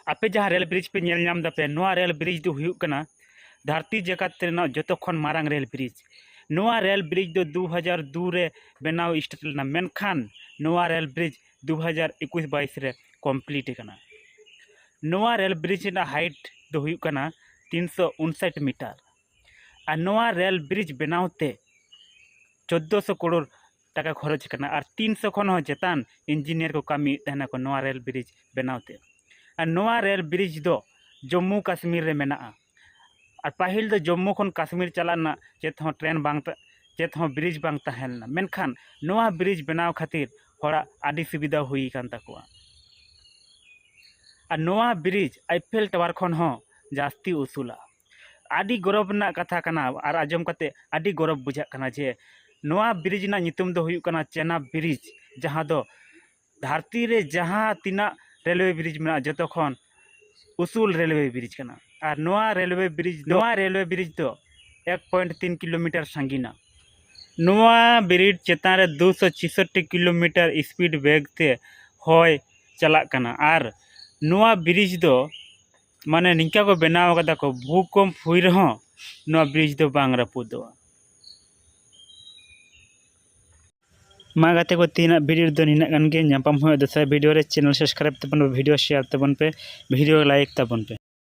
आपे जहाँ rail bridge पे नेल नाम दापे नोआ रेल ब्रिज दो हुयुक कना धरती जगत रेना जतो खन मारांग रेल ब्रिज। नोआ रेल ब्रिज दो 2002 रे बनाव स्टार्ट लेना मेनखान नोआ रेल ब्रिज 2021-22 रे कंप्लीट कना। नोआ रेल ब्रिज ना हाइट दो हुयुक कना 359 मीटर और नोआ रेल ब्रिज बनावते 1400 करोड़ टाका खरच करना और 300 खन हो चेतान इंजीनियर को कमी तहना को नोआ रेल ब्रिज बनावते। और नोआ रेल ब्रिज दो जम्मू कश्मीर रे मेना और पाहिल दो जम्मू खन कश्मीर चलाना चेत हो ट्रेन बांग चेत हो ब्रिज बांग तहलना मेनखान नोआ ब्रिज बनाव खातिर होड़ा आदि सुविधा हुई कान तकवा। और नोआ ब्रिज आईफेल टावर खन हो जास्ती उसूला आदि गौरव ना कथा कना और आजम कते आदि गौरव बुझा कना जे नोआ ब्रिज ना नितुम दो हुयुक कना चेनाब ब्रिज जहाँ दो धरती रे जहाँ तीना रेलवे ब्रिज में जतो खन उसूल रेलवे ब्रिज कना। और नोआ रेलवे ब्रिज दो 1.3 किलोमीटर सांगीना। नोआ ब्रिज चेतान रे 266 किलोमीटर स्पीड वेग ते होय चला कना। और नोआ ब्रिज दो माने निका को बनाव कदा को भूकंप हुई रहो नोआ ब्रिज दो बांग रापुदो। मा गाते को तीन वीडियो दो निना गन गे ᱧᱟᱯᱟᱢ ᱦᱩᱭᱩᱜ ᱫᱚᱥᱟᱨ वीडियो रे चैनल सब्सक्राइब तबन वीडियो शेयर तबन पे वीडियो लाइक तबन पे।